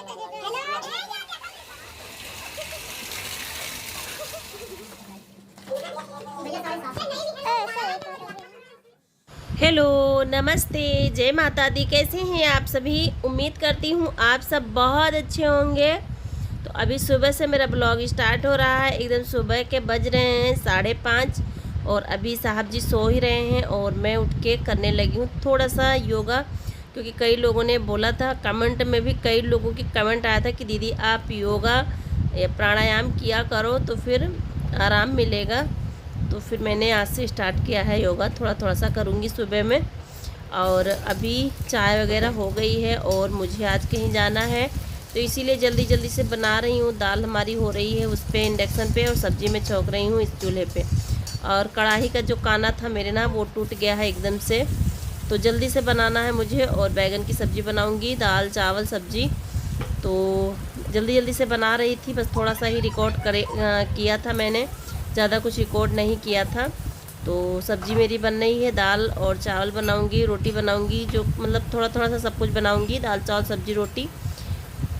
Hello, नमस्ते, जय माता दी। कैसे हैं आप सभी? उम्मीद करती हूँ आप सब बहुत अच्छे होंगे। तो अभी सुबह से मेरा ब्लॉग स्टार्ट हो रहा है। एकदम सुबह के बज रहे हैं 5:30 और अभी साहब जी सो ही रहे हैं और मैं उठ के करने लगी हूँ थोड़ा सा योगा, क्योंकि कई लोगों ने बोला था, कमेंट में भी कई लोगों की कमेंट आया था कि दीदी आप योगा या प्राणायाम किया करो तो फिर आराम मिलेगा। तो फिर मैंने आज से स्टार्ट किया है योगा, थोड़ा थोड़ा सा करूँगी सुबह में। और अभी चाय वगैरह हो गई है और मुझे आज कहीं जाना है, तो इसीलिए जल्दी जल्दी से बना रही हूँ। दाल हमारी हो रही है उस पर इंडक्शन पे और सब्ज़ी में छौंक रही हूँ इस चूल्हे पे। और कढ़ाई का जो काना था मेरे ना वो टूट गया है एकदम से, तो जल्दी से बनाना है मुझे। और बैगन की सब्ज़ी बनाऊँगी, दाल चावल सब्ज़ी, तो जल्दी जल्दी से बना रही थी। बस थोड़ा सा ही रिकॉर्ड किया था मैंने, ज़्यादा कुछ रिकॉर्ड नहीं किया था। तो सब्ज़ी मेरी बन रही है, दाल और चावल बनाऊंगी, रोटी बनाऊंगी, जो मतलब थोड़ा थोड़ा सा सब कुछ बनाऊंगी, दाल चावल सब्ज़ी रोटी।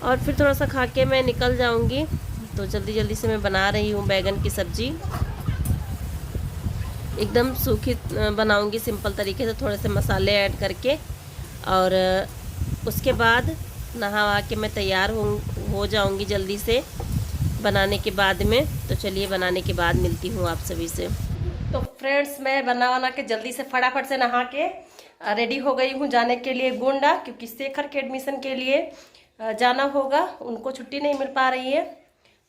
और फिर थोड़ा सा खा के मैं निकल जाऊंगी। तो जल्दी जल्दी से मैं बना रही हूँ बैगन की सब्ज़ी, एकदम सूखी बनाऊंगी सिंपल तरीके से, थोड़े से मसाले ऐड करके। और उसके बाद नहा के मैं तैयार हो जाऊंगी जल्दी से बनाने के बाद में। तो चलिए बनाने के बाद मिलती हूँ आप सभी से। तो फ्रेंड्स, मैं बना के जल्दी से फटाफट से नहा के रेडी हो गई हूँ जाने के लिए गोंडा, क्योंकि शेखर के एडमिशन के लिए जाना होगा। उनको छुट्टी नहीं मिल पा रही है,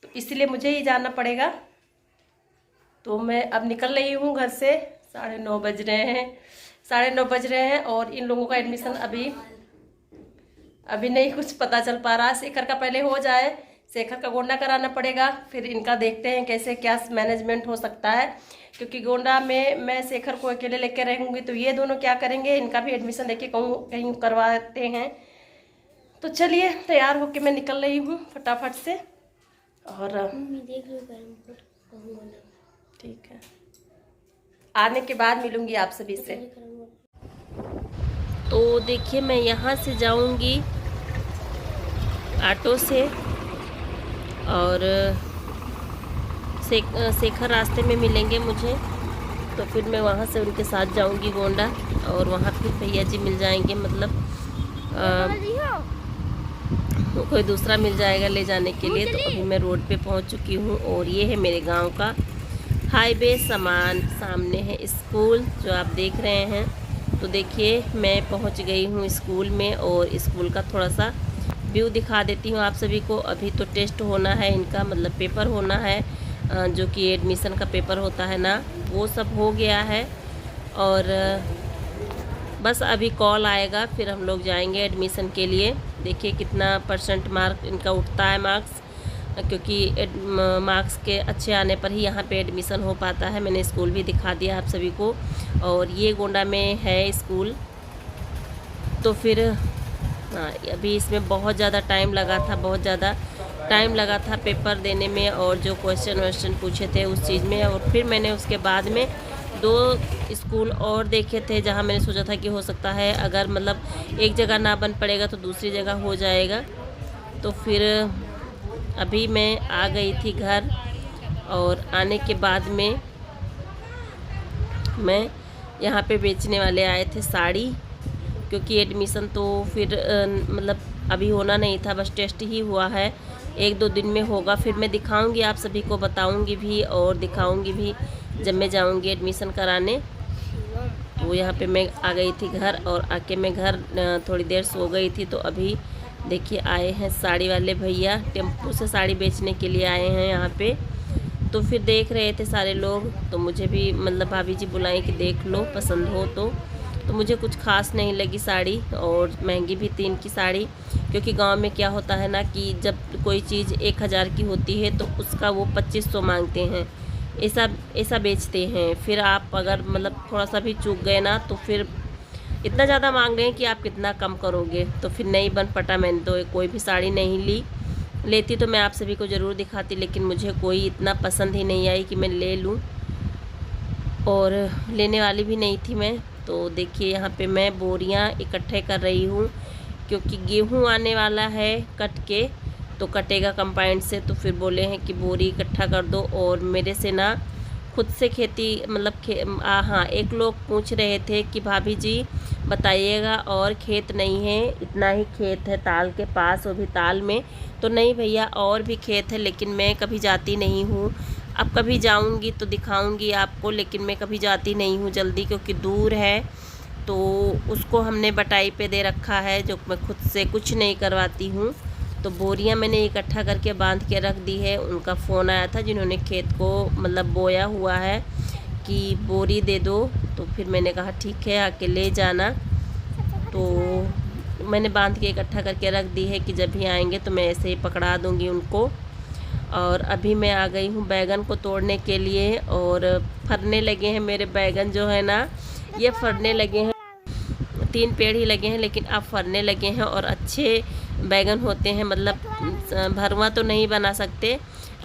तो इसलिए मुझे ही जाना पड़ेगा। तो मैं अब निकल रही हूँ घर से। 9:30 बज रहे हैं, 9:30 बज रहे हैं और इन लोगों का एडमिशन अभी नहीं कुछ पता चल पा रहा। शेखर का पहले हो जाए, शेखर का गोंडा कराना पड़ेगा, फिर इनका देखते हैं कैसे क्या मैनेजमेंट हो सकता है। क्योंकि गोंडा में मैं शेखर को अकेले लेकर रहूँगी तो ये दोनों क्या करेंगे, इनका भी एडमिशन लेके कहीं करवाते हैं। तो चलिए तैयार होके मैं निकल रही हूँ फटाफट से। और ठीक है, आने के बाद मिलूंगी आप सभी से। तो देखिए मैं यहाँ से जाऊँगी ऑटो से और शेखर रास्ते में मिलेंगे मुझे, तो फिर मैं वहाँ से उनके साथ जाऊँगी गोंडा। और वहाँ फिर भैया जी मिल जाएंगे, मतलब कोई दूसरा मिल जाएगा ले जाने के लिए। तो अभी मैं रोड पे पहुँच चुकी हूँ और ये है मेरे गांव का हाईवे समान। सामने है स्कूल जो आप देख रहे हैं। तो देखिए मैं पहुँच गई हूँ स्कूल में और स्कूल का थोड़ा सा व्यू दिखा देती हूँ आप सभी को। अभी तो टेस्ट होना है इनका, मतलब पेपर होना है, जो कि एडमिशन का पेपर होता है ना, वो सब हो गया है। और बस अभी कॉल आएगा, फिर हम लोग जाएंगे एडमिशन के लिए। देखिए कितना % मार्क इनका उठता है, मार्क्स, क्योंकि मार्क्स के अच्छे आने पर ही यहाँ पे एडमिशन हो पाता है। मैंने स्कूल भी दिखा दिया आप सभी को। और ये गोंडा में है स्कूल। तो फिर अभी इसमें बहुत ज़्यादा टाइम लगा था, बहुत ज़्यादा टाइम लगा था पेपर देने में और जो क्वेश्चन पूछे थे उस चीज़ में। और फिर मैंने उसके बाद में 2 स्कूल और देखे थे जहाँ मैंने सोचा था कि हो सकता है अगर मतलब एक जगह ना बन पड़ेगा तो दूसरी जगह हो जाएगा। तो फिर अभी मैं आ गई थी घर और आने के बाद में मैं यहाँ पे बेचने वाले आए थे साड़ी, क्योंकि एडमिशन तो फिर मतलब अभी होना नहीं था, बस टेस्ट ही हुआ है, 1-2 दिन में होगा। फिर मैं दिखाऊंगी आप सभी को, बताऊंगी भी और दिखाऊंगी भी जब मैं जाऊंगी एडमिशन कराने। तो यहाँ पे मैं आ गई थी घर और आके मैं घर थोड़ी देर सो गई थी। तो अभी देखिए आए हैं साड़ी वाले भैया, टेम्पो से साड़ी बेचने के लिए आए हैं यहाँ पे। तो फिर देख रहे थे सारे लोग, तो मुझे भी मतलब भाभी जी बुलाई कि देख लो पसंद हो तो मुझे कुछ खास नहीं लगी साड़ी, और महंगी भी थी इनकी साड़ी। क्योंकि गांव में क्या होता है ना कि जब कोई चीज़ 1000 की होती है तो उसका वो 2500 मांगते हैं, ऐसा बेचते हैं। फिर आप अगर मतलब थोड़ा सा भी चूक गए ना तो फिर इतना ज़्यादा मांग रहे हैं कि आप कितना कम करोगे। तो फिर नहीं बन पटा, मैंने तो कोई भी साड़ी नहीं लेती तो मैं आप सभी को ज़रूर दिखाती, लेकिन मुझे कोई इतना पसंद ही नहीं आई कि मैं ले लूँ, और लेने वाली भी नहीं थी मैं। तो देखिए यहाँ पे मैं बोरियाँ इकट्ठे कर रही हूँ, क्योंकि गेहूं आने वाला है कट के, तो कटेगा कंबाइन से। तो फिर बोले हैं कि बोरी इकट्ठा कर दो। और मेरे से ना खुद से खेती मतलब हाँ, एक लोग पूछ रहे थे कि भाभी जी बताइएगा और खेत नहीं है, इतना ही खेत है ताल के पास, वो भी ताल में। तो नहीं भैया, और भी खेत है, लेकिन मैं कभी जाती नहीं हूँ। अब कभी जाऊँगी तो दिखाऊँगी आपको, लेकिन मैं कभी जाती नहीं हूँ जल्दी, क्योंकि दूर है। तो उसको हमने बटाई पे दे रखा है, जो मैं खुद से कुछ नहीं करवाती हूँ। तो बोरियां मैंने इकट्ठा करके बांध के रख दी है। उनका फ़ोन आया था जिन्होंने खेत को मतलब बोया हुआ है कि बोरी दे दो। तो फिर मैंने कहा ठीक है, आके ले जाना। तो मैंने बांध के इकट्ठा करके रख दी है कि जब भी आएंगे तो मैं ऐसे ही पकड़ा दूंगी उनको। और अभी मैं आ गई हूँ बैगन को तोड़ने के लिए, और फरने लगे हैं मेरे बैगन जो है ना, ये फरने लगे हैं। 3 पेड़ ही लगे हैं, लेकिन अब फरने लगे हैं और अच्छे बैगन होते हैं। मतलब भरवा तो नहीं बना सकते,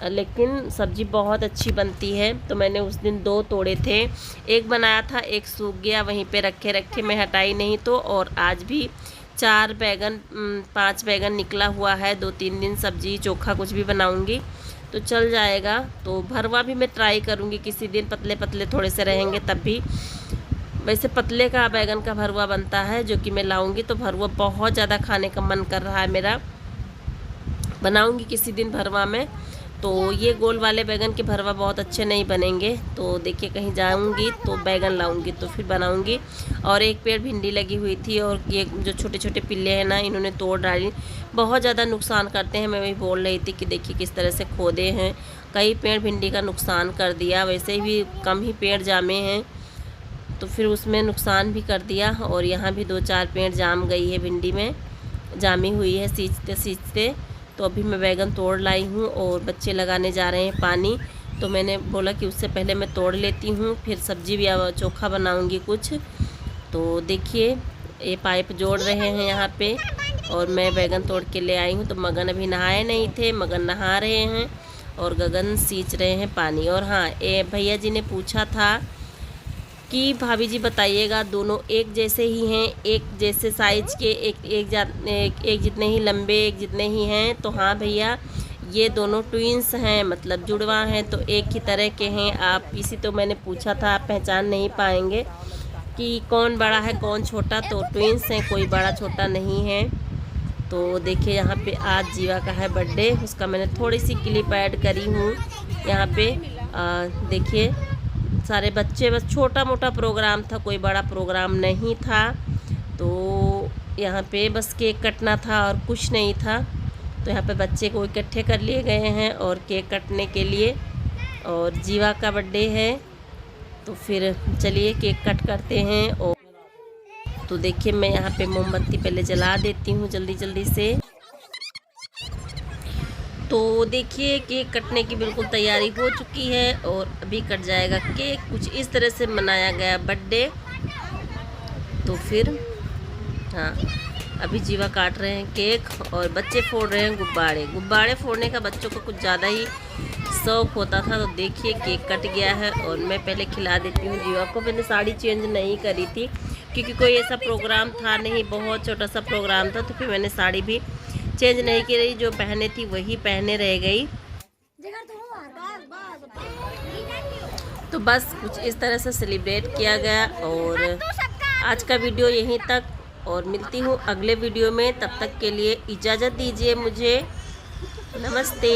लेकिन सब्ज़ी बहुत अच्छी बनती है। तो मैंने उस दिन 2 तोड़े थे, एक बनाया था, एक सूख गया, वहीं पे रखे मैं हटाई नहीं। तो और आज भी 4 बैगन 5 बैगन निकला हुआ है। 2-3 दिन सब्ज़ी चोखा कुछ भी बनाऊंगी तो चल जाएगा। तो भरवा भी मैं ट्राई करूंगी किसी दिन, पतले पतले थोड़े से रहेंगे तब भी। वैसे पतले का बैगन का भरवा बनता है जो कि मैं लाऊंगी। तो भरवा बहुत ज़्यादा खाने का मन कर रहा है मेरा, बनाऊंगी किसी दिन भरवा में। तो ये गोल वाले बैगन के भरवा बहुत अच्छे नहीं बनेंगे। तो देखिए, कहीं जाऊंगी तो बैगन लाऊंगी तो फिर बनाऊंगी। और एक पेड़ भिंडी लगी हुई थी, और ये जो छोटे छोटे पिल्ले हैं ना, इन्होंने तोड़ डाली, बहुत ज़्यादा नुकसान करते हैं। मैं वही बोल रही थी कि देखिए किस तरह से खोदे हैं, कई पेड़ भिंडी का नुकसान कर दिया। वैसे भी कम ही पेड़ जामे हैं, तो फिर उसमें नुकसान भी कर दिया। और यहाँ भी 2-4 पेड़ जाम गई है, भिंडी में जामी हुई है सींचते सींचते। तो अभी मैं बैगन तोड़ लाई हूँ और बच्चे लगाने जा रहे हैं पानी। तो मैंने बोला कि उससे पहले मैं तोड़ लेती हूँ, फिर सब्जी भी चोखा बनाऊँगी कुछ। तो देखिए, ये पाइप जोड़ रहे हैं यहाँ पे, और मैं बैगन तोड़ के ले आई हूँ। तो मगन अभी नहाए नहीं थे, मगन नहा रहे हैं और गगन सींच रहे हैं पानी। और हाँ, ये भैया जी ने पूछा था कि भाभी जी बताइएगा दोनों एक जैसे ही हैं, एक जैसे साइज के, एक जितने ही लंबे, एक जितने ही हैं। तो हाँ भैया, ये दोनों ट्विंस हैं, मतलब जुड़वा हैं, तो एक ही तरह के हैं। आप इसी तो मैंने पूछा था, आप पहचान नहीं पाएंगे कि कौन बड़ा है कौन छोटा। तो ट्विंस हैं, कोई बड़ा छोटा नहीं है। तो देखिए, यहाँ पे आज जीवा का है बर्थडे, उसका मैंने थोड़ी सी क्लिप ऐड करी हूँ यहाँ पे। देखिए, सारे बच्चे, बस छोटा मोटा प्रोग्राम था, कोई बड़ा प्रोग्राम नहीं था। तो यहाँ पे बस केक कटना था और कुछ नहीं था। तो यहाँ पे बच्चे को इकट्ठे कर लिए गए हैं और केक कटने के लिए, और जीवा का बर्थडे है। तो फिर चलिए केक कट करते हैं। और तो देखिए, मैं यहाँ पे मोमबत्ती पहले जला देती हूँ जल्दी जल्दी से। तो देखिए, केक कटने की बिल्कुल तैयारी हो चुकी है और अभी कट जाएगा केक। कुछ इस तरह से मनाया गया बर्थडे। तो फिर हाँ, अभी जीवा काट रहे हैं केक और बच्चे फोड़ रहे हैं गुब्बारे फोड़ने का बच्चों को कुछ ज़्यादा ही शौक होता था। तो देखिए, केक कट गया है और मैं पहले खिला देती हूँ जीवा को। मैंने साड़ी चेंज नहीं करी थी क्योंकि कोई ऐसा प्रोग्राम था नहीं, बहुत छोटा सा प्रोग्राम था। तो फिर मैंने साड़ी भी चेंज नहीं की रही, जो पहने थी वही पहने रह गई। तो बस कुछ इस तरह से सेलिब्रेट किया गया। और आज का वीडियो यहीं तक, और मिलती हूँ अगले वीडियो में। तब तक के लिए इजाज़त दीजिए मुझे। नमस्ते।